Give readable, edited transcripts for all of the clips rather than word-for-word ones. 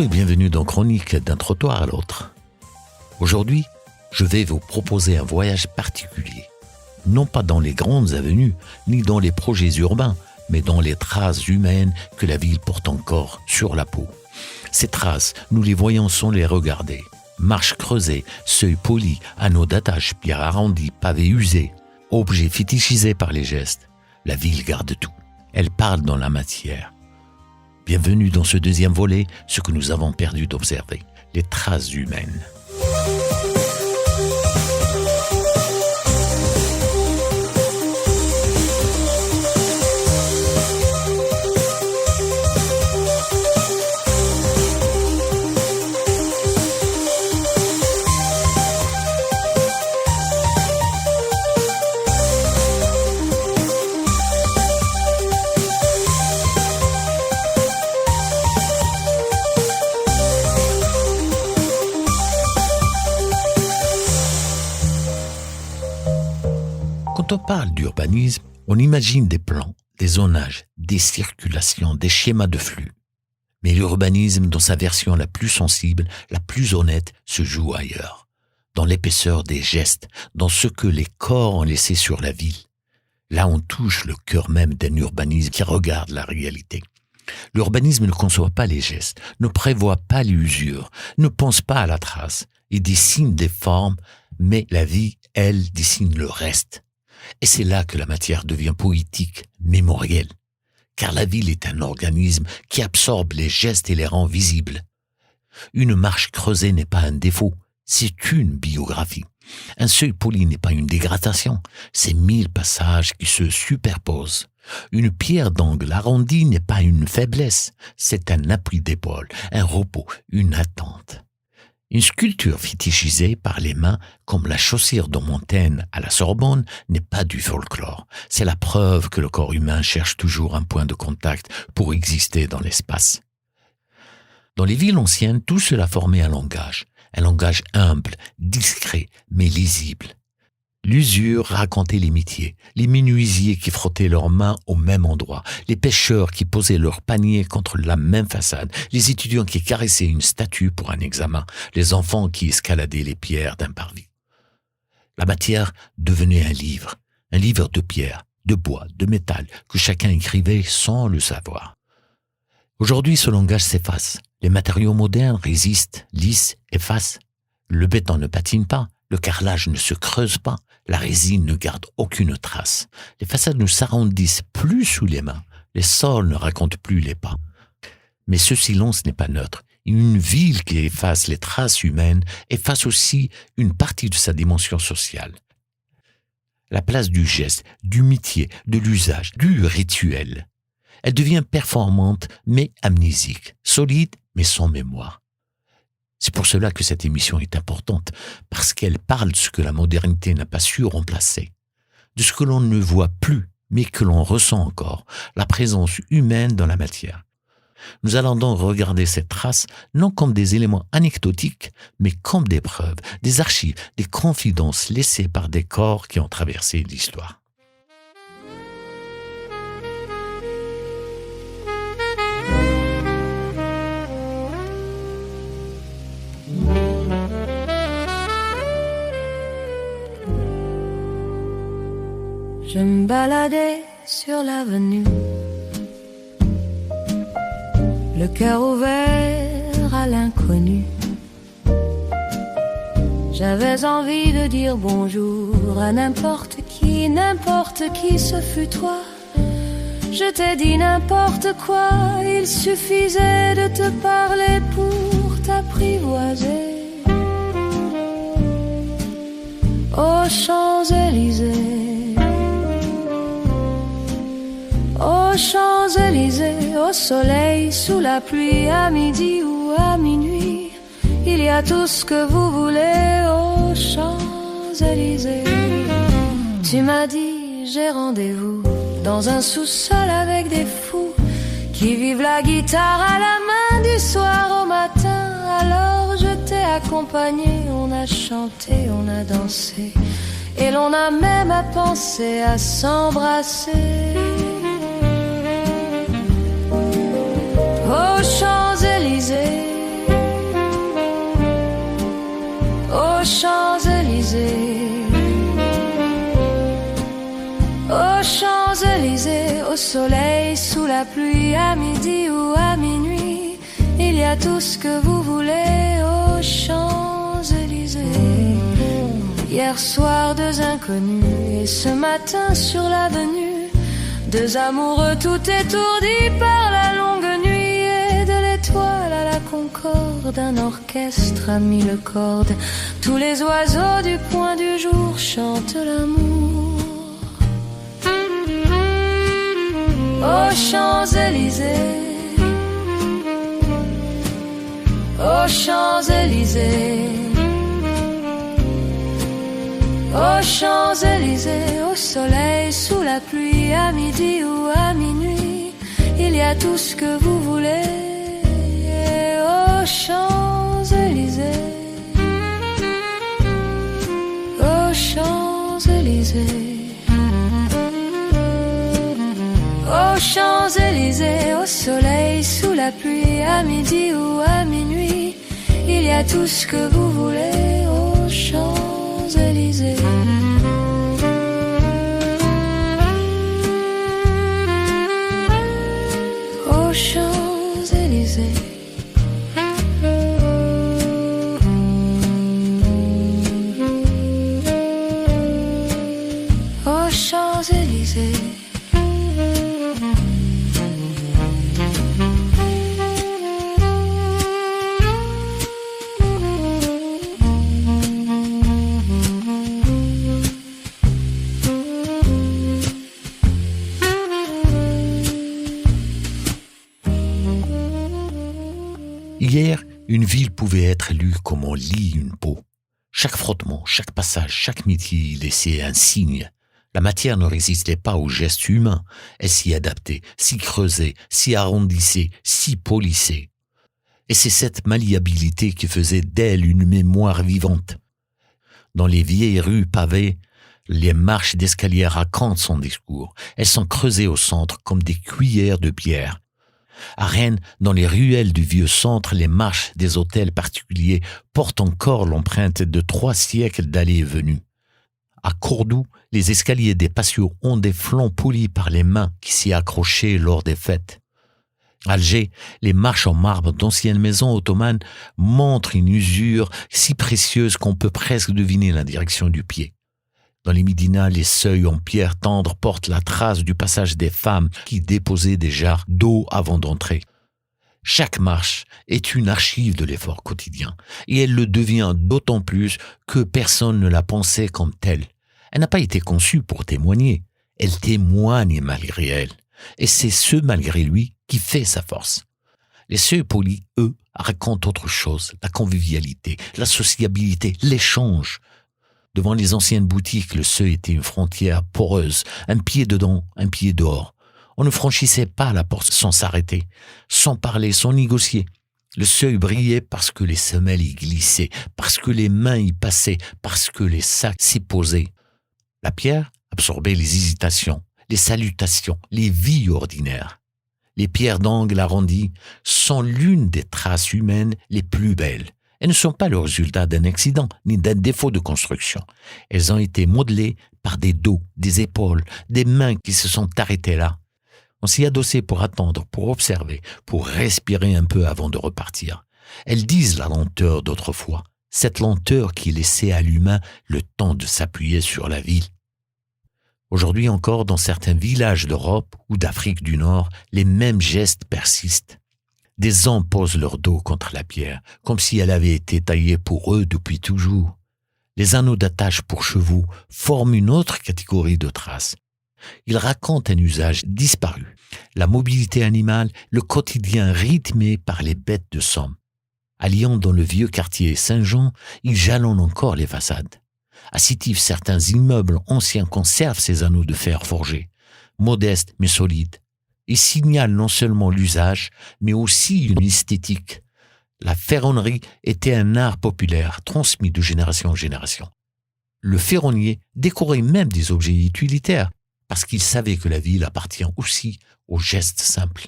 Bonjour et bienvenue dans Chronique d'un trottoir à l'autre. Aujourd'hui, je vais vous proposer un voyage particulier. Non pas dans les grandes avenues, ni dans les projets urbains, mais dans les traces humaines que la ville porte encore sur la peau. Ces traces, nous les voyons sans les regarder. Marches creusées, seuils polis, anneaux d'attache, pierres arrondies, pavés usés, objets fétichisés par les gestes. La ville garde tout. Elle parle dans la matière. Bienvenue dans ce deuxième volet, ce que nous avons perdu d'observer, les traces humaines. Quand on parle d'urbanisme, on imagine des plans, des zonages, des circulations, des schémas de flux. Mais l'urbanisme, dans sa version la plus sensible, la plus honnête, se joue ailleurs. Dans l'épaisseur des gestes, dans ce que les corps ont laissé sur la ville. Là, on touche le cœur même d'un urbanisme qui regarde la réalité. L'urbanisme ne conçoit pas les gestes, ne prévoit pas l'usure, ne pense pas à la trace. Il dessine des formes, mais la vie, elle, dessine le reste. Et c'est là que la matière devient poétique, mémorielle. Car la ville est un organisme qui absorbe les gestes et les rend visibles. Une marche creusée n'est pas un défaut, c'est une biographie. Un seuil poli n'est pas une dégradation, c'est 1000 passages qui se superposent. Une pierre d'angle arrondie n'est pas une faiblesse, c'est un appui d'épaule, un repos, une attente. Une sculpture fétichisée par les mains, comme la chaussure de Montaigne à la Sorbonne, n'est pas du folklore. C'est la preuve que le corps humain cherche toujours un point de contact pour exister dans l'espace. Dans les villes anciennes, tout cela formait un langage humble, discret, mais lisible. L'usure racontait les métiers, les menuisiers qui frottaient leurs mains au même endroit, les pêcheurs qui posaient leurs paniers contre la même façade, les étudiants qui caressaient une statue pour un examen, les enfants qui escaladaient les pierres d'un parvis. La matière devenait un livre de pierre, de bois, de métal, que chacun écrivait sans le savoir. Aujourd'hui, ce langage s'efface. Les matériaux modernes résistent, lissent, effacent. Le béton ne patine pas. Le carrelage ne se creuse pas, la résine ne garde aucune trace. Les façades ne s'arrondissent plus sous les mains, les sols ne racontent plus les pas. Mais ce silence n'est pas neutre. Une ville qui efface les traces humaines efface aussi une partie de sa dimension sociale. La place du geste, du métier, de l'usage, du rituel. Elle devient performante mais amnésique, solide mais sans mémoire. C'est pour cela que cette émission est importante, parce qu'elle parle de ce que la modernité n'a pas su remplacer, de ce que l'on ne voit plus, mais que l'on ressent encore, la présence humaine dans la matière. Nous allons donc regarder ces traces non comme des éléments anecdotiques, mais comme des preuves, des archives, des confidences laissées par des corps qui ont traversé l'histoire. Je me baladais sur l'avenue, le cœur ouvert à l'inconnu. J'avais envie de dire bonjour à n'importe qui ce fut toi. Je t'ai dit n'importe quoi, il suffisait de te parler pour t'apprivoiser. Aux Champs-Élysées, aux Champs-Élysées, au soleil, sous la pluie, à midi ou à minuit, il y a tout ce que vous voulez aux Champs-Élysées. Tu m'as dit, j'ai rendez-vous dans un sous-sol avec des fous qui vivent la guitare à la main du soir au matin. Alors je t'ai accompagné, on a chanté, on a dansé, et l'on a même à penser à s'embrasser. Aux Champs-Élysées, aux Champs-Élysées, aux Champs-Élysées, au soleil, sous la pluie, à midi ou à minuit, il y a tout ce que vous voulez aux Champs-Élysées. Hier soir, deux inconnus, et ce matin sur l'avenue, deux amoureux tout étourdis par la longue nuit, et de l'étoile à la concorde, un orchestre a mis le corde. Tous les oiseaux du point du jour chantent l'amour. Aux Champs-Élysées, aux Champs-Élysées, aux Champs-Élysées, au soleil, sous la pluie, à midi ou à minuit, il y a tout ce que vous voulez aux Champs-Élysées, aux Champs-Élysées. Aux Champs-Élysées, au soleil, sous la pluie, à midi ou à minuit, il y a tout ce que vous voulez aux Champs-Élysées. Aux Champs-Élysées. Aux Champs-Élysées. Hier, une ville pouvait être lue comme on lit une peau. Chaque frottement, chaque passage, chaque métier y laissait un signe. La matière ne résistait pas aux gestes humains. Elle s'y adaptait, s'y creusait, s'y arrondissait, s'y polissait. Et c'est cette malléabilité qui faisait d'elle une mémoire vivante. Dans les vieilles rues pavées, les marches d'escalier racontent son discours. Elles sont creusées au centre comme des cuillères de pierre. À Rennes, dans les ruelles du vieux centre, les marches des hôtels particuliers portent encore l'empreinte de 3 siècles d'allées et venues. À Cordoue, les escaliers des patios ont des flancs polis par les mains qui s'y accrochaient lors des fêtes. À Alger, les marches en marbre d'anciennes maisons ottomanes montrent une usure si précieuse qu'on peut presque deviner la direction du pied. Dans les Médinas, les seuils en pierre tendre portent la trace du passage des femmes qui déposaient des jarres d'eau avant d'entrer. Chaque marche est une archive de l'effort quotidien, et elle le devient d'autant plus que personne ne la pensait comme telle. Elle n'a pas été conçue pour témoigner, elle témoigne malgré elle, et c'est ce malgré lui qui fait sa force. Les seuils polis, eux, racontent autre chose, la convivialité, la sociabilité, l'échange. Devant les anciennes boutiques, le seuil était une frontière poreuse, un pied dedans, un pied dehors. On ne franchissait pas la porte sans s'arrêter, sans parler, sans négocier. Le seuil brillait parce que les semelles y glissaient, parce que les mains y passaient, parce que les sacs s'y posaient. La pierre absorbait les hésitations, les salutations, les vies ordinaires. Les pierres d'angle arrondies sont l'une des traces humaines les plus belles. Elles ne sont pas le résultat d'un accident ni d'un défaut de construction. Elles ont été modelées par des dos, des épaules, des mains qui se sont arrêtées là. On s'y adossait pour attendre, pour observer, pour respirer un peu avant de repartir. Elles disent la lenteur d'autrefois, cette lenteur qui laissait à l'humain le temps de s'appuyer sur la ville. Aujourd'hui encore, dans certains villages d'Europe ou d'Afrique du Nord, les mêmes gestes persistent. Des hommes posent leur dos contre la pierre, comme si elle avait été taillée pour eux depuis toujours. Les anneaux d'attache pour chevaux forment une autre catégorie de traces. Ils racontent un usage disparu, la mobilité animale, le quotidien rythmé par les bêtes de somme. À Lyon, dans le vieux quartier Saint-Jean, ils jalonnent encore les façades. À Sétif, certains immeubles anciens conservent ces anneaux de fer forgés, modestes mais solides. Ils signalent non seulement l'usage, mais aussi une esthétique. La ferronnerie était un art populaire transmis de génération en génération. Le ferronnier décorait même des objets utilitaires, parce qu'il savait que la ville appartient aussi aux gestes simples.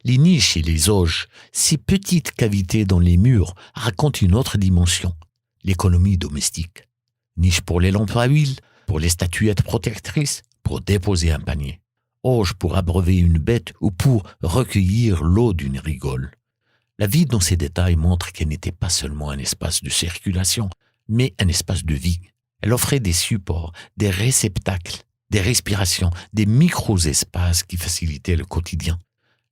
Les niches et les auges, ces petites cavités dans les murs, racontent une autre dimension. l'économie domestique. Niche pour les lampes à huile, pour les statuettes protectrices, pour déposer un panier. Auge pour abreuver une bête ou pour recueillir l'eau d'une rigole. La vie dans ces détails montre qu'elle n'était pas seulement un espace de circulation, mais un espace de vie. Elle offrait des supports, des réceptacles, des respirations, des micro-espaces qui facilitaient le quotidien.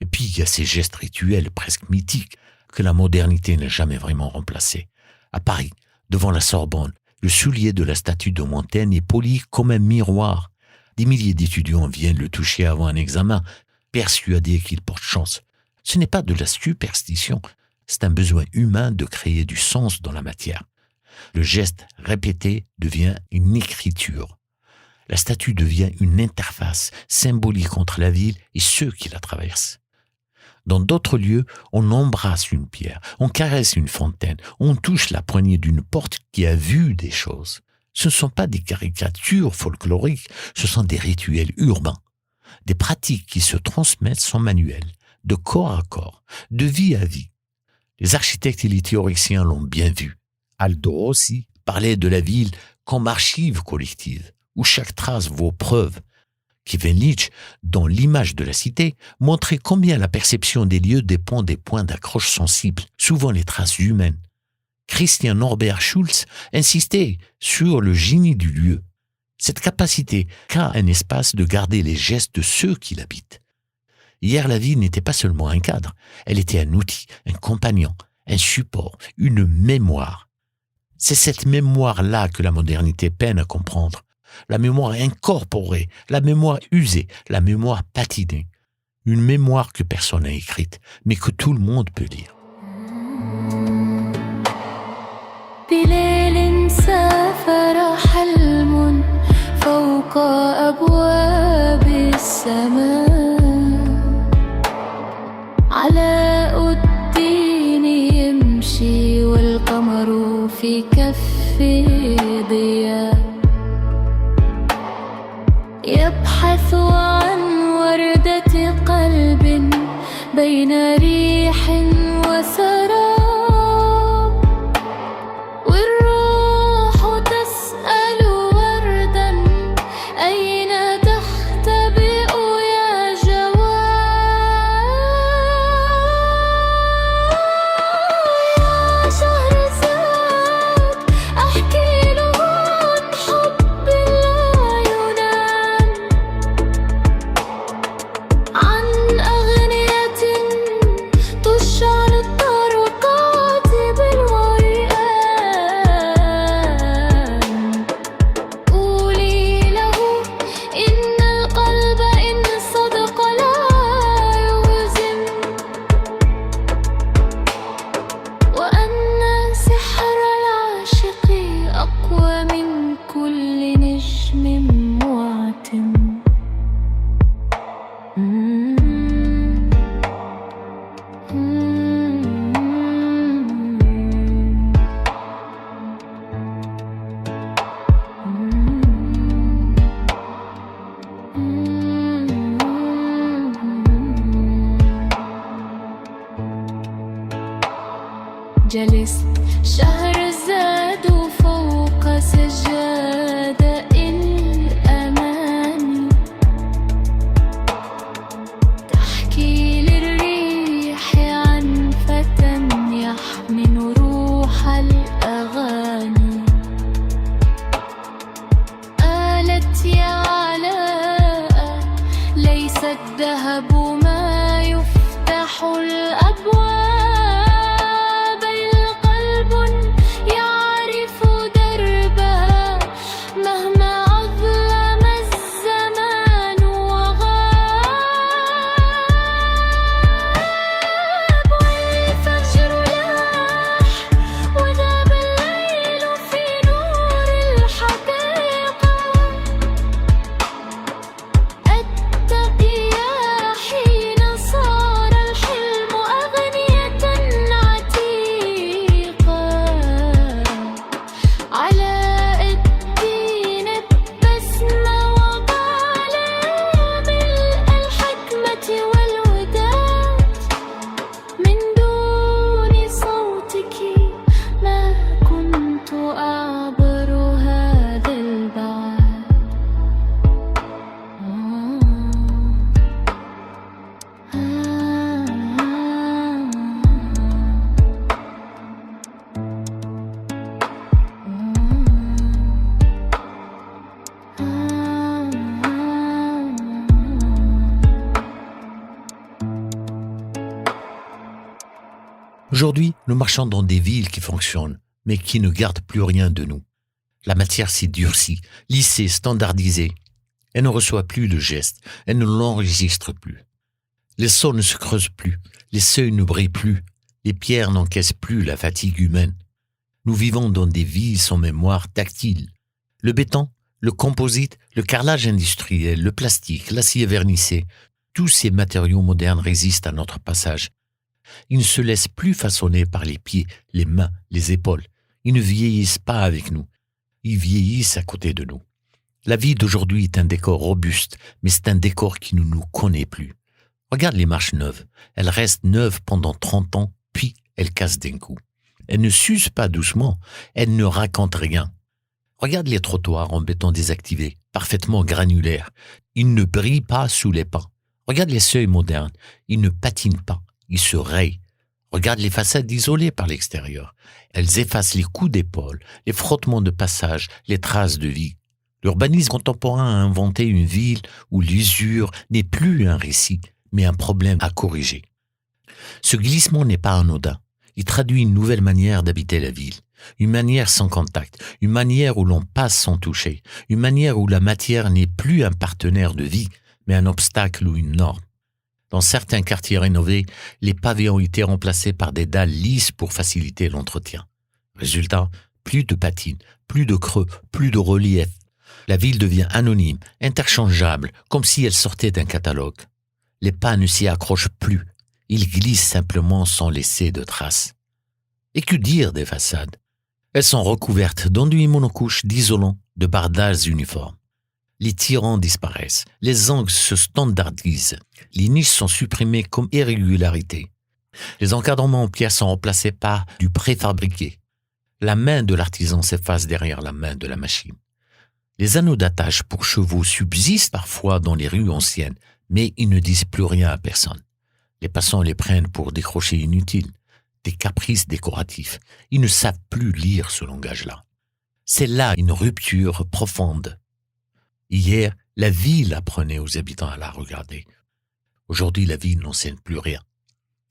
Et puis il y a ces gestes rituels presque mythiques que la modernité n'a jamais vraiment remplacés. À Paris, devant la Sorbonne, le soulier de la statue de Montaigne est poli comme un miroir. Des milliers d'étudiants viennent le toucher avant un examen, persuadés qu'il porte chance. Ce n'est pas de la superstition, c'est un besoin humain de créer du sens dans la matière. Le geste répété devient une écriture. La statue devient une interface symbolique entre la ville et ceux qui la traversent. Dans d'autres lieux, on embrasse une pierre, on caresse une fontaine, on touche la poignée d'une porte qui a vu des choses. Ce ne sont pas des caricatures folkloriques, ce sont des rituels urbains, des pratiques qui se transmettent sans manuel, de corps à corps, de vie à vie. Les architectes et les théoriciens l'ont bien vu. Aldo Rossi parlait de la ville comme archive collective, où chaque trace vaut preuve. Kevin Leach, dans l'image de la cité, montrait combien la perception des lieux dépend des points d'accroche sensibles, souvent les traces humaines. Christian Norbert Schulz insistait sur le génie du lieu, cette capacité qu'a un espace de garder les gestes de ceux qui l'habitent. Hier, la ville n'était pas seulement un cadre, elle était un outil, un compagnon, un support, une mémoire. C'est cette mémoire-là que la modernité peine à comprendre. La mémoire incorporée, la mémoire usée, la mémoire patinée. Une mémoire que personne n'a écrite, mais que tout le monde peut lire. بليل سافر حلم فوق أبواب السماء علاء الدين يمشي والقمر في كف ضياء يبحث عن وردة قلب بين ريح وسراب والروح تسأل وردا أين تختبئ يا جواد يا شهرزاد أحكي له عن حب لا ينام عن أغنية تشعل الطرقات بالوريان قولي له إن القلب إن صدق لا يهزم وأن سحر العاشق أقوى من كل نجم معتم جلست شهرزاد فوق سجادة الأمان تحكي للريح عن فتى يحمل روح الأغاني قالت يا علاء ليس الذهب ما يفتح الأبواب القلب Aujourd'hui, nous marchons dans des villes qui fonctionnent, mais qui ne gardent plus rien de nous. La matière s'est durcie, lissée, standardisée. Elle ne reçoit plus le geste, elle ne l'enregistre plus. Les sols ne se creusent plus, les seuils ne brillent plus, les pierres n'encaissent plus la fatigue humaine. Nous vivons dans des vies sans mémoire tactile. Le béton, le composite, le carrelage industriel, le plastique, l'acier vernissé, tous ces matériaux modernes résistent à notre passage. Ils ne se laissent plus façonner par les pieds, les mains, les épaules. Ils ne vieillissent pas avec nous. Ils vieillissent à côté de nous. La vie d'aujourd'hui est un décor robuste, mais c'est un décor qui ne nous connaît plus. Regarde les marches neuves. Elles restent neuves pendant 30 ans, puis elles cassent d'un coup. Elles ne s'usent pas doucement, elles ne racontent rien. Regarde les trottoirs en béton désactivé, parfaitement granulaires. Ils ne brillent pas sous les pas. Regarde les seuils modernes, ils ne patinent pas, ils se rayent. Regarde les façades isolées par l'extérieur. Elles effacent les coups d'épaule, les frottements de passage, les traces de vie. L'urbanisme contemporain a inventé une ville où l'usure n'est plus un récit, mais un problème à corriger. Ce glissement n'est pas anodin. Il traduit une nouvelle manière d'habiter la ville. Une manière sans contact, une manière où l'on passe sans toucher, une manière où la matière n'est plus un partenaire de vie, mais un obstacle ou une norme. Dans certains quartiers rénovés, les pavés ont été remplacés par des dalles lisses pour faciliter l'entretien. Résultat, plus de patines, plus de creux, plus de relief. La ville devient anonyme, interchangeable, comme si elle sortait d'un catalogue. Les pas ne s'y accrochent plus. Ils glissent simplement sans laisser de traces. Et que dire des façades? Elles sont recouvertes d'enduits monocouches, d'isolants, de bardages uniformes. Les tirants disparaissent, les angles se standardisent, les niches sont supprimées comme irrégularités. Les encadrements en pierre sont remplacés par du préfabriqué. La main de l'artisan s'efface derrière la main de la machine. Les anneaux d'attache pour chevaux subsistent parfois dans les rues anciennes, mais ils ne disent plus rien à personne. Les passants les prennent pour des crochets inutiles, des caprices décoratifs. Ils ne savent plus lire ce langage-là. C'est là une rupture profonde. Hier, la ville apprenait aux habitants à la regarder. Aujourd'hui, la ville n'enseigne plus rien.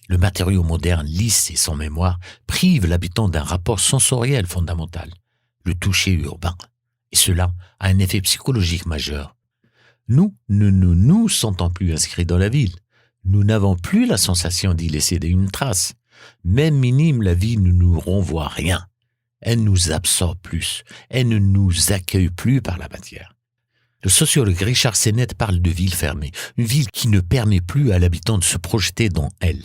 Le matériau moderne, lisse et sans mémoire, prive l'habitant d'un rapport sensoriel fondamental, le toucher urbain. Et cela a un effet psychologique majeur. Nous ne nous sentons plus inscrits dans la ville. Nous n'avons plus la sensation d'y laisser une trace. Même minime, la ville ne nous renvoie rien. Elle nous absorbe plus. Elle ne nous accueille plus par la matière. Le sociologue Richard Sennett parle de ville fermée, une ville qui ne permet plus à l'habitant de se projeter dans elle.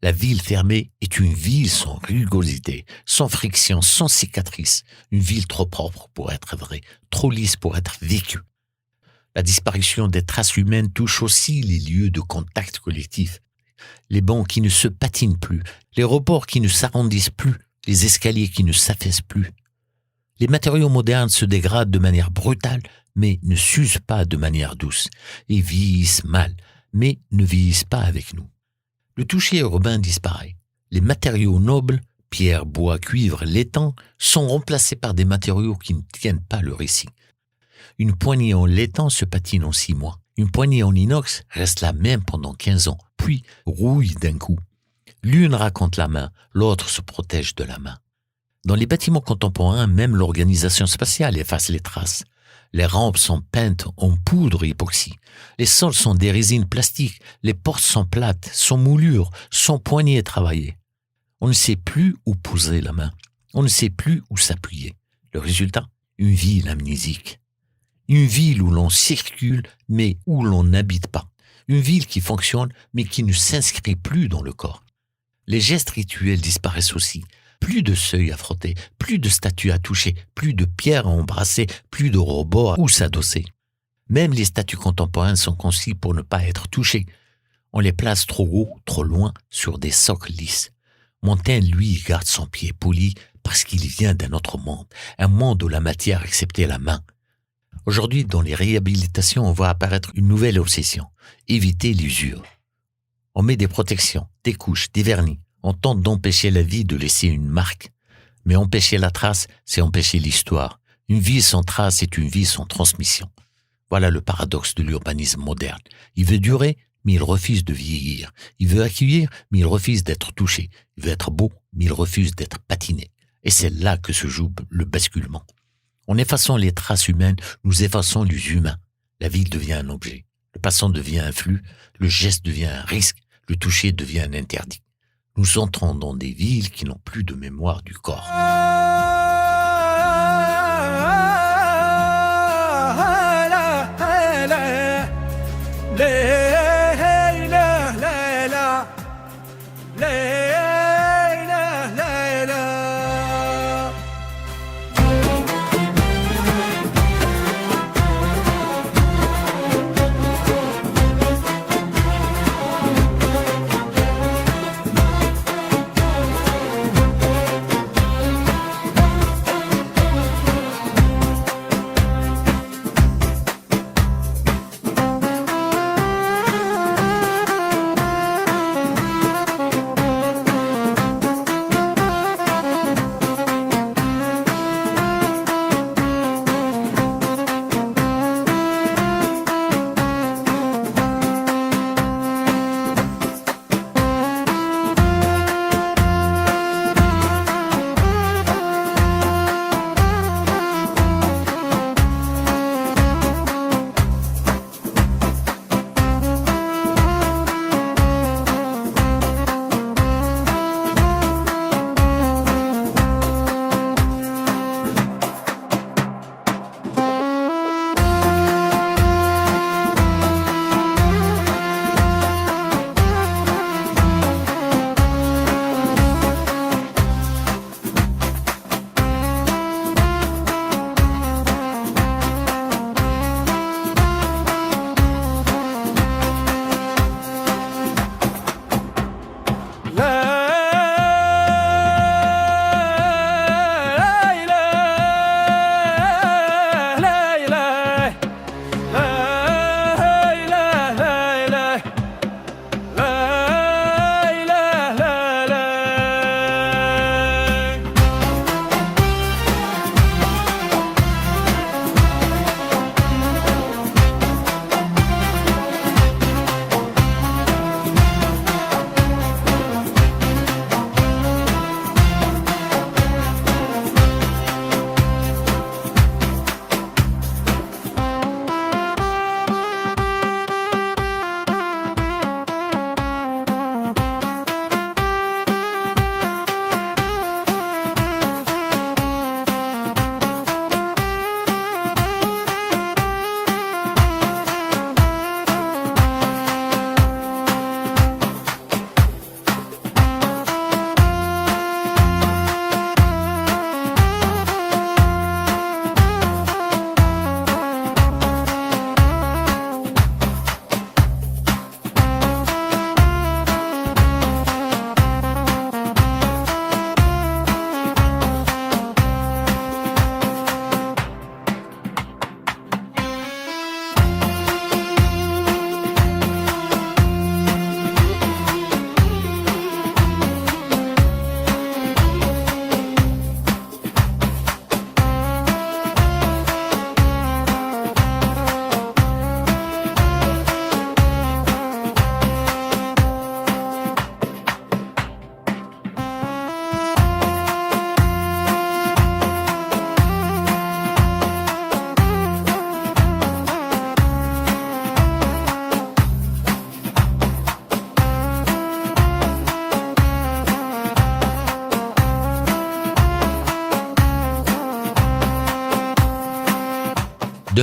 La ville fermée est une ville sans rugosité, sans friction, sans cicatrice, une ville trop propre pour être vraie, trop lisse pour être vécue. La disparition des traces humaines touche aussi les lieux de contact collectif. Les bancs qui ne se patinent plus, les rebords qui ne s'arrondissent plus, les escaliers qui ne s'affaissent plus. Les matériaux modernes se dégradent de manière brutale, mais ne s'usent pas de manière douce, et vieillissent mal, mais ne vieillissent pas avec nous. Le toucher urbain disparaît. Les matériaux nobles, pierre, bois, cuivre, laitan, sont remplacés par des matériaux qui ne tiennent pas le récit. Une poignée en laitan se patine en 6 mois. Une poignée en inox reste la même pendant 15 ans, puis rouille d'un coup. L'une raconte la main, l'autre se protège de la main. Dans les bâtiments contemporains, même l'organisation spatiale efface les traces. Les rampes sont peintes en poudre époxy. Les sols sont des résines plastiques. Les portes sont plates, sans moulure, sans poignées travaillées. On ne sait plus où poser la main. On ne sait plus où s'appuyer. Le résultat, une ville amnésique. Une ville où l'on circule, mais où l'on n'habite pas. Une ville qui fonctionne, mais qui ne s'inscrit plus dans le corps. Les gestes rituels disparaissent aussi. Plus de seuils à frotter, plus de statues à toucher, plus de pierres à embrasser, plus de robots où s'adosser. Même les statues contemporaines sont conçues pour ne pas être touchées. On les place trop haut, trop loin, sur des socles lisses. Montaigne, lui, garde son pied poli parce qu'il vient d'un autre monde, un monde où la matière acceptait la main. Aujourd'hui, dans les réhabilitations, on voit apparaître une nouvelle obsession, éviter l'usure. On met des protections, des couches, des vernis. On tente d'empêcher la vie de laisser une marque. Mais empêcher la trace, c'est empêcher l'histoire. Une vie sans trace est une vie sans transmission. Voilà le paradoxe de l'urbanisme moderne. Il veut durer, mais il refuse de vieillir. Il veut accueillir, mais il refuse d'être touché. Il veut être beau, mais il refuse d'être patiné. Et c'est là que se joue le basculement. En effaçant les traces humaines, nous effaçons les humains. La ville devient un objet. Le passant devient un flux. Le geste devient un risque. Le toucher devient un interdit. Nous entrons dans des villes qui n'ont plus de mémoire du corps.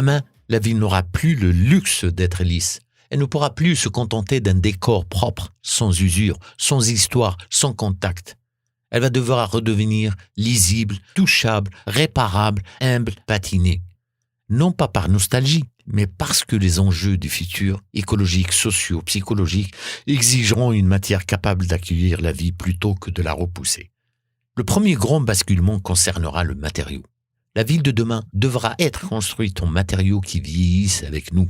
Demain, la ville n'aura plus le luxe d'être lisse. Elle ne pourra plus se contenter d'un décor propre, sans usure, sans histoire, sans contact. Elle va devoir redevenir lisible, touchable, réparable, humble, patinée. Non pas par nostalgie, mais parce que les enjeux du futur, écologiques, sociaux, psychologiques, exigeront une matière capable d'accueillir la vie plutôt que de la repousser. Le premier grand basculement concernera le matériau. La ville de demain devra être construite en matériaux qui vieillissent avec nous.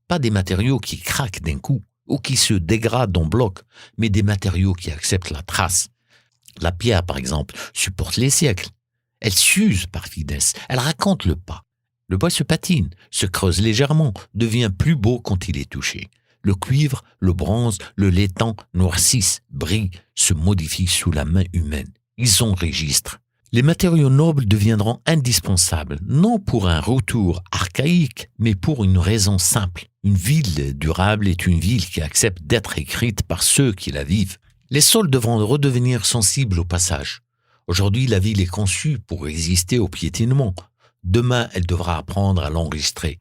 Pas des matériaux qui craquent d'un coup ou qui se dégradent en bloc, mais des matériaux qui acceptent la trace. La pierre, par exemple, supporte les siècles. Elle s'use par finesse, elle raconte le pas. Le bois se patine, se creuse légèrement, devient plus beau quand il est touché. Le cuivre, le bronze, le laitan noircissent, brillent, se modifient sous la main humaine. Ils enregistrent. Les matériaux nobles deviendront indispensables, non pour un retour archaïque, mais pour une raison simple. Une ville durable est une ville qui accepte d'être écrite par ceux qui la vivent. Les sols devront redevenir sensibles au passage. Aujourd'hui, la ville est conçue pour résister au piétinement. Demain, elle devra apprendre à l'enregistrer.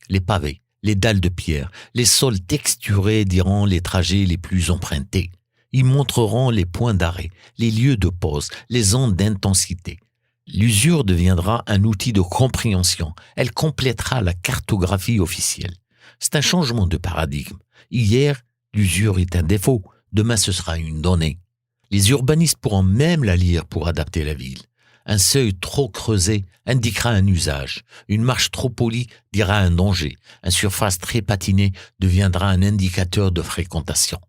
Les pavés, les dalles de pierre, les sols texturés diront les trajets les plus empruntés. Ils montreront les points d'arrêt, les lieux de pause, les ondes d'intensité. L'usure deviendra un outil de compréhension. Elle complétera la cartographie officielle. C'est un changement de paradigme. Hier, l'usure est un défaut. Demain, ce sera une donnée. Les urbanistes pourront même la lire pour adapter la ville. Un seuil trop creusé indiquera un usage. Une marche trop polie dira un danger. Une surface très patinée deviendra un indicateur de fréquentation.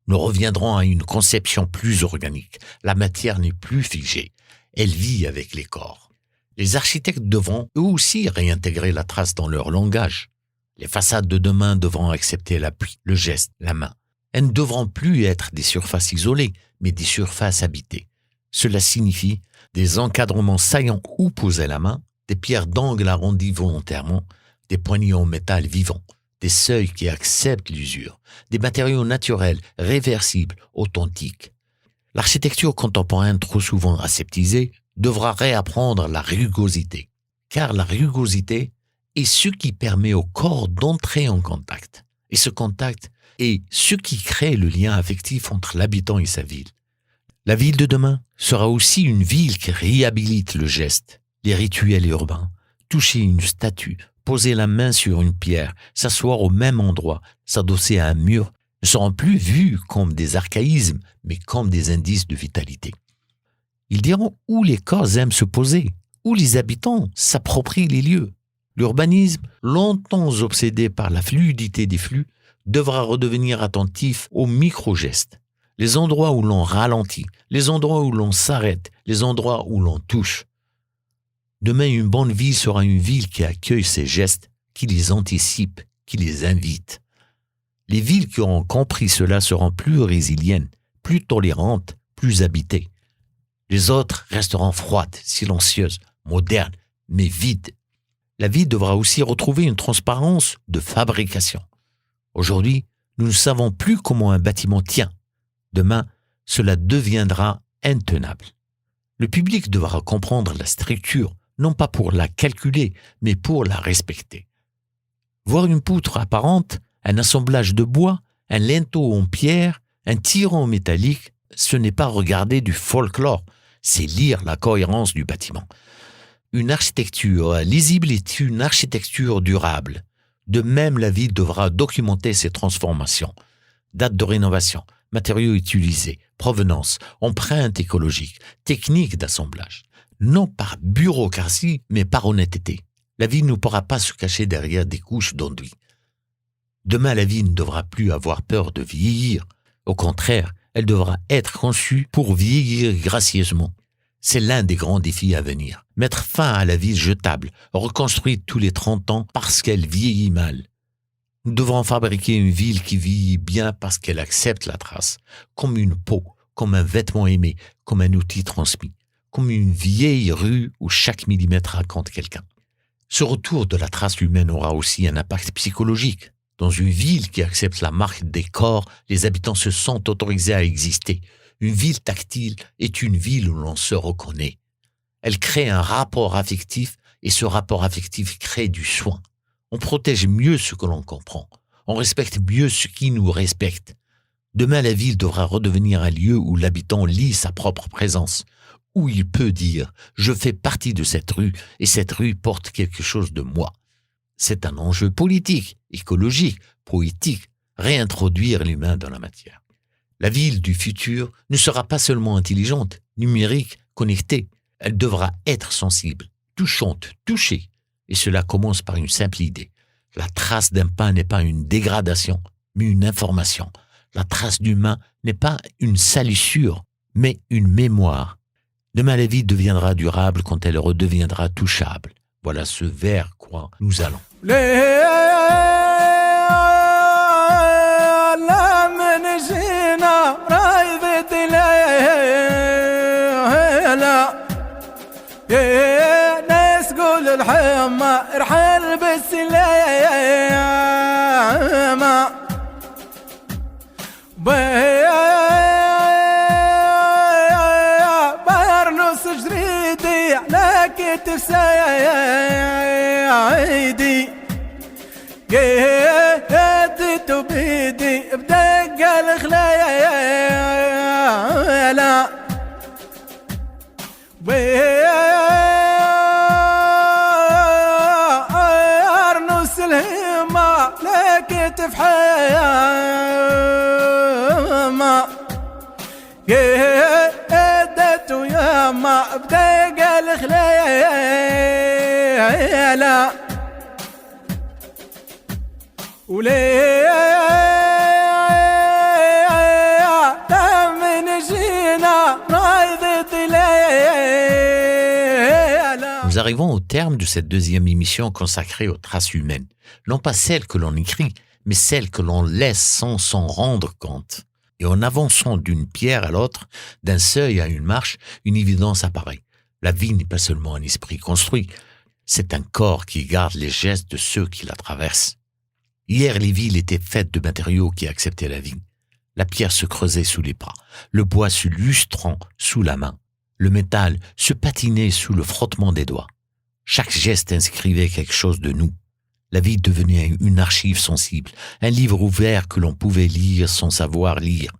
Nous reviendrons à une conception plus organique. La matière n'est plus figée. Elle vit avec les corps. Les architectes devront eux aussi réintégrer la trace dans leur langage. Les façades de demain devront accepter l'appui, le geste, la main. Elles ne devront plus être des surfaces isolées, mais des surfaces habitées. Cela signifie des encadrements saillants où poser la main, des pierres d'angle arrondies volontairement, des poignées en métal vivants, des seuils qui acceptent l'usure, des matériaux naturels, réversibles, authentiques. L'architecture contemporaine, trop souvent aseptisée, devra réapprendre la rugosité, car la rugosité est ce qui permet au corps d'entrer en contact. Et ce contact est ce qui crée le lien affectif entre l'habitant et sa ville. La ville de demain sera aussi une ville qui réhabilite le geste, les rituels urbains, toucher une statue, poser la main sur une pierre, s'asseoir au même endroit, s'adosser à un mur, ne seront plus vus comme des archaïsmes, mais comme des indices de vitalité. Ils diront où les corps aiment se poser, où les habitants s'approprient les lieux. L'urbanisme, longtemps obsédé par la fluidité des flux, devra redevenir attentif aux micro-gestes. Les endroits où l'on ralentit, les endroits où l'on s'arrête, les endroits où l'on touche. Demain, une bonne ville sera une ville qui accueille ces gestes, qui les anticipe, qui les invite. Les villes qui auront compris cela seront plus résilientes, plus tolérantes, plus habitées. Les autres resteront froides, silencieuses, modernes, mais vides. La ville devra aussi retrouver une transparence de fabrication. Aujourd'hui, nous ne savons plus comment un bâtiment tient. Demain, cela deviendra intenable. Le public devra comprendre la structure, non pas pour la calculer, mais pour la respecter. Voir une poutre apparente, un assemblage de bois, un linteau en pierre, un tirant métallique, ce n'est pas regarder du folklore, c'est lire la cohérence du bâtiment. Une architecture lisible est une architecture durable. De même, la ville devra documenter ses transformations. Date de rénovation, matériaux utilisés, provenance, empreinte écologique, technique d'assemblage. Non par bureaucratie, mais par honnêteté. La ville ne pourra pas se cacher derrière des couches d'enduit. Demain, la ville ne devra plus avoir peur de vieillir. Au contraire, elle devra être conçue pour vieillir gracieusement. C'est l'un des grands défis à venir. Mettre fin à la ville jetable, reconstruite tous les 30 ans parce qu'elle vieillit mal. Nous devrons fabriquer une ville qui vieillit bien parce qu'elle accepte la trace, comme une peau, comme un vêtement aimé, comme un outil transmis, comme une vieille rue où chaque millimètre raconte quelqu'un. Ce retour de la trace humaine aura aussi un impact psychologique. Dans une ville qui accepte la marque des corps, les habitants se sentent autorisés à exister. Une ville tactile est une ville où l'on se reconnaît. Elle crée un rapport affectif et ce rapport affectif crée du soin. On protège mieux ce que l'on comprend. On respecte mieux ce qui nous respecte. Demain, la ville devra redevenir un lieu où l'habitant lit sa propre présence, où il peut dire « Je fais partie de cette rue et cette rue porte quelque chose de moi ». C'est un enjeu politique, écologique, poétique, réintroduire l'humain dans la matière. La ville du futur ne sera pas seulement intelligente, numérique, connectée. Elle devra être sensible, touchante, touchée. Et cela commence par une simple idée. La trace d'un pas n'est pas une dégradation, mais une information. La trace d'humain n'est pas une salissure, mais une mémoire. Demain, la vie deviendra durable quand elle redeviendra touchable. Voilà ce vers quoi nous allons. يا ناس قول الحمى ارحل بالسلامة بارنوس جريدي على كتف سايدي قيدت بيدي بدق الخلايا بارنوس الهمة لكتف حيامة قيدت ياما بدق الخلايا وليه من جينا رايدت ليلة. Nous arrivons au terme de cette deuxième émission consacrée aux traces humaines. Non pas celles que l'on écrit, mais celles que l'on laisse sans s'en rendre compte. Et en avançant d'une pierre à l'autre, d'un seuil à une marche, une évidence apparaît. La vie n'est pas seulement un esprit construit, c'est un corps qui garde les gestes de ceux qui la traversent. Hier, les villes étaient faites de matériaux qui acceptaient la vie. La pierre se creusait sous les pas, le bois se lustrant sous la main, le métal se patinait sous le frottement des doigts. Chaque geste inscrivait quelque chose de nous. La vie devenait une archive sensible, un livre ouvert que l'on pouvait lire sans savoir lire.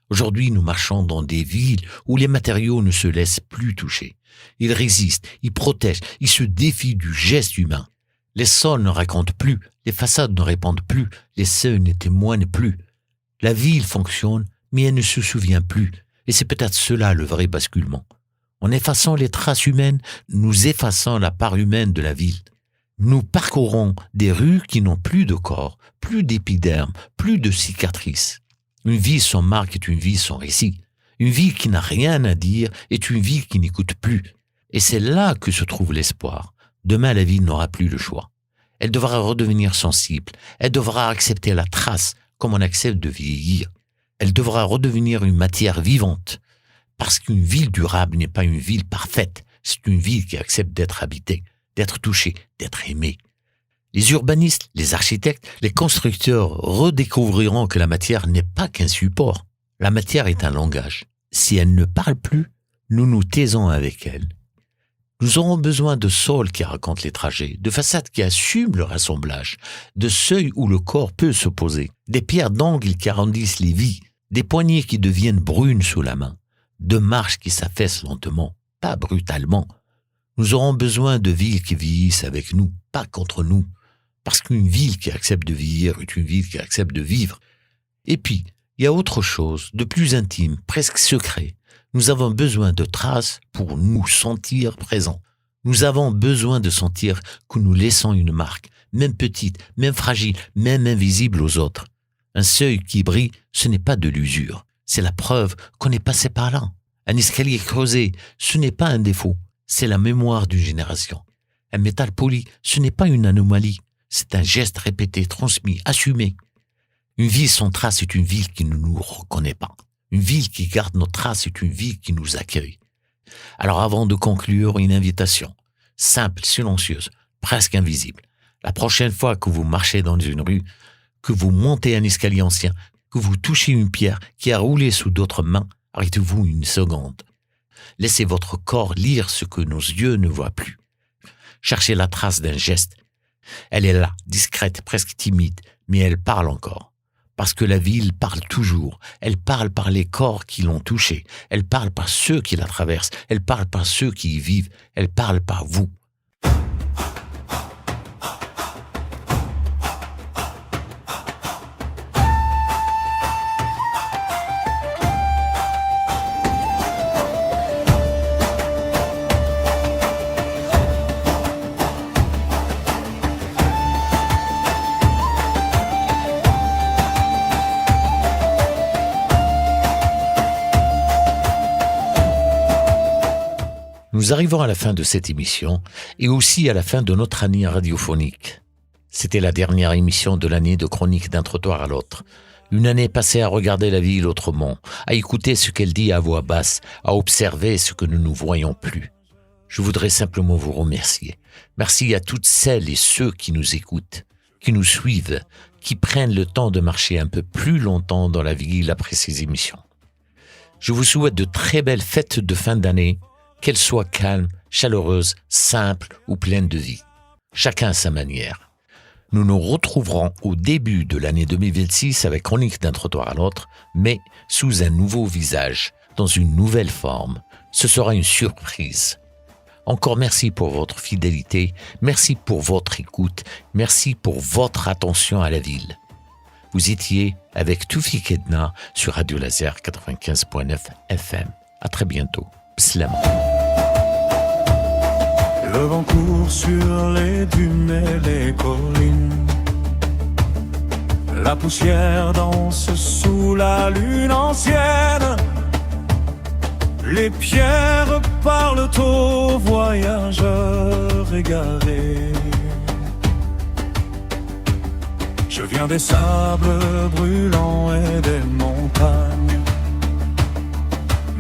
Aujourd'hui, nous marchons dans des villes où les matériaux ne se laissent plus toucher. Ils résistent, ils protègent, ils se défient du geste humain. Les sols ne racontent plus, les façades ne répondent plus, les seuils ne témoignent plus. La ville fonctionne, mais elle ne se souvient plus. Et c'est peut-être cela le vrai basculement. En effaçant les traces humaines, nous effaçons la part humaine de la ville. Nous parcourons des rues qui n'ont plus de corps, plus d'épiderme, plus de cicatrices. Une vie sans marque est une vie sans récit. Une vie qui n'a rien à dire est une vie qui n'écoute plus. Et c'est là que se trouve l'espoir. Demain, la ville n'aura plus le choix. Elle devra redevenir sensible. Elle devra accepter la trace comme on accepte de vieillir. Elle devra redevenir une matière vivante. Parce qu'une ville durable n'est pas une ville parfaite. C'est une ville qui accepte d'être habitée, d'être touchée, d'être aimée. Les urbanistes, les architectes, les constructeurs redécouvriront que la matière n'est pas qu'un support. La matière est un langage. Si elle ne parle plus, nous nous taisons avec elle. Nous aurons besoin de sols qui racontent les trajets, de façades qui assument leur assemblage, de seuils où le corps peut se poser, des pierres d'angle qui arrondissent les vies, des poignées qui deviennent brunes sous la main, de marches qui s'affaissent lentement, pas brutalement. Nous aurons besoin de villes qui vieillissent avec nous, pas contre nous, parce qu'une ville qui accepte de vieillir est une ville qui accepte de vivre. Et puis, il y a autre chose, de plus intime, presque secret. Nous avons besoin de traces pour nous sentir présents. Nous avons besoin de sentir que nous laissons une marque, même petite, même fragile, même invisible aux autres. Un seuil qui brille, ce n'est pas de l'usure. C'est la preuve qu'on est passé par là. Un escalier creusé, ce n'est pas un défaut. C'est la mémoire d'une génération. Un métal poli, ce n'est pas une anomalie. C'est un geste répété, transmis, assumé. Une ville sans trace est une ville qui ne nous reconnaît pas. Une ville qui garde nos traces est une ville qui nous accueille. Alors avant de conclure, une invitation. Simple, silencieuse, presque invisible. La prochaine fois que vous marchez dans une rue, que vous montez un escalier ancien, que vous touchez une pierre qui a roulé sous d'autres mains, arrêtez-vous une seconde. Laissez votre corps lire ce que nos yeux ne voient plus. Cherchez la trace d'un geste. Elle est là, discrète, presque timide, mais elle parle encore. Parce que la ville parle toujours. Elle parle par les corps qui l'ont touchée. Elle parle par ceux qui la traversent. Elle parle par ceux qui y vivent. Elle parle par vous. Nous arrivons à la fin de cette émission et aussi à la fin de notre année radiophonique. C'était la dernière émission de l'année de Chronique d'un trottoir à l'autre. Une année passée à regarder la ville autrement, à écouter ce qu'elle dit à voix basse, à observer ce que nous ne voyons plus. Je voudrais simplement vous remercier. Merci à toutes celles et ceux qui nous écoutent, qui nous suivent, qui prennent le temps de marcher un peu plus longtemps dans la ville après ces émissions. Je vous souhaite de très belles fêtes de fin d'année, qu'elles soient calmes, chaleureuses, simples ou pleines de vie. Chacun à sa manière. Nous nous retrouverons au début de l'année 2026 avec Chronique d'un trottoir à l'autre, mais sous un nouveau visage, dans une nouvelle forme. Ce sera une surprise. Encore merci pour votre fidélité, merci pour votre écoute, merci pour votre attention à la ville. Vous étiez avec Toufik Edna sur Radio Laser 95.9 FM. À très bientôt. Pslama. Le vent court sur les dunes et les collines. La poussière danse sous la lune ancienne. Les pierres parlent aux voyageurs égarés. Je viens des sables brûlants et des montagnes.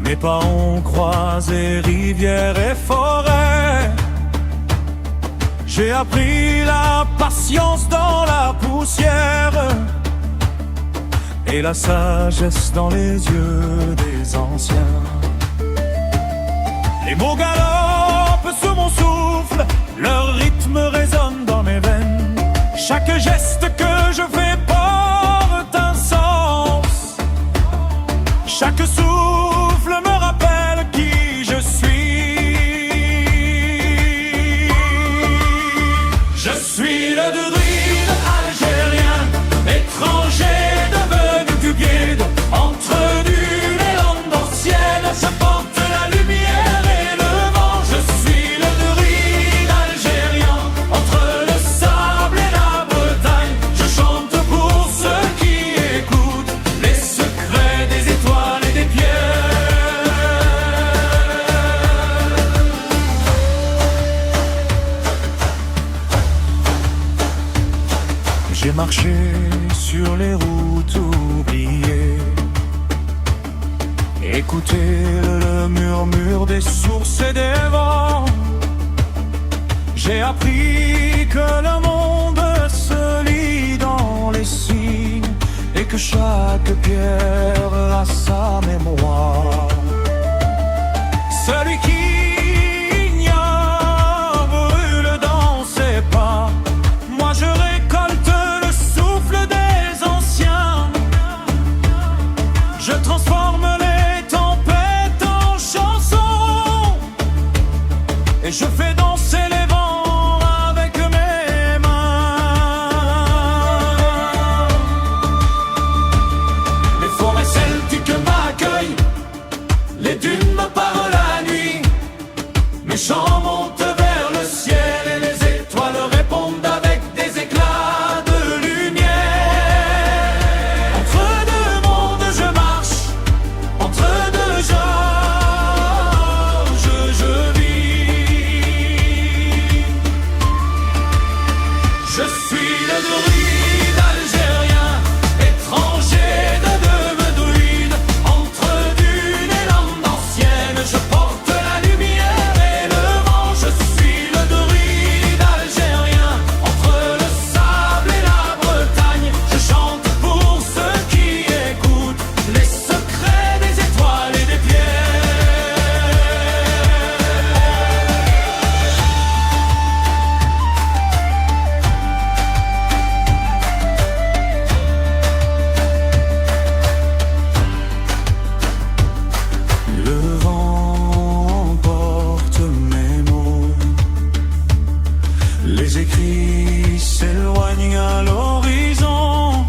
Mes pas ont croisé rivières et forêts. J'ai appris la patience dans la poussière et la sagesse dans les yeux des anciens. Les mots galopent sous mon souffle, leur rythme résonne dans mes veines. Chaque geste que je fais porte un sens. Chaque souffle me rappelle qui je suis. Je suis le druide algérien, étranger devenu du guide. Entre nulle et landes anciennes, j'apporte la lumière et le vent. Je suis le druide algérien, entre le sable et la Bretagne. Je chante pour ceux qui écoutent les secrets des étoiles et des pierres. J'ai marché sur les routes oubliées, écouté le murmure des sources et des vents. J'ai appris que le monde se lit dans les signes et que chaque pierre a sa mémoire. Celui qui ignore brûle dans ses pas. Moi je récolte le souffle des anciens. Je transforme les tempêtes en chansons et je fais danser les vents avec mes mains. Les forêts celtiques m'accueillent, les dunes me parlent la nuit. Mes chants montent vers le ciel et les étoiles répondent avec des éclats de lumière. Entre deux mondes je marche, entre deux georges je vis. Je suis le druide algérien, étranger de deux druides. Entre dunes et landes anciennes, je porte la lumière et le vent. Je suis le druide algérien, entre le sable et la Bretagne. Je chante pour ceux qui écoutent les secrets des étoiles et des Le vent porte mes mots, les écrits s'éloignent à l'horizon.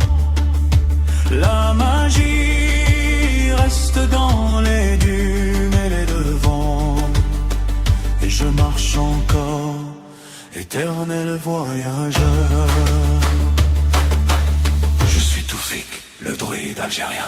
La magie reste dans les dunes et les devants. Et je marche encore, éternel voyageur. Je suis Toufik, le druide algérien.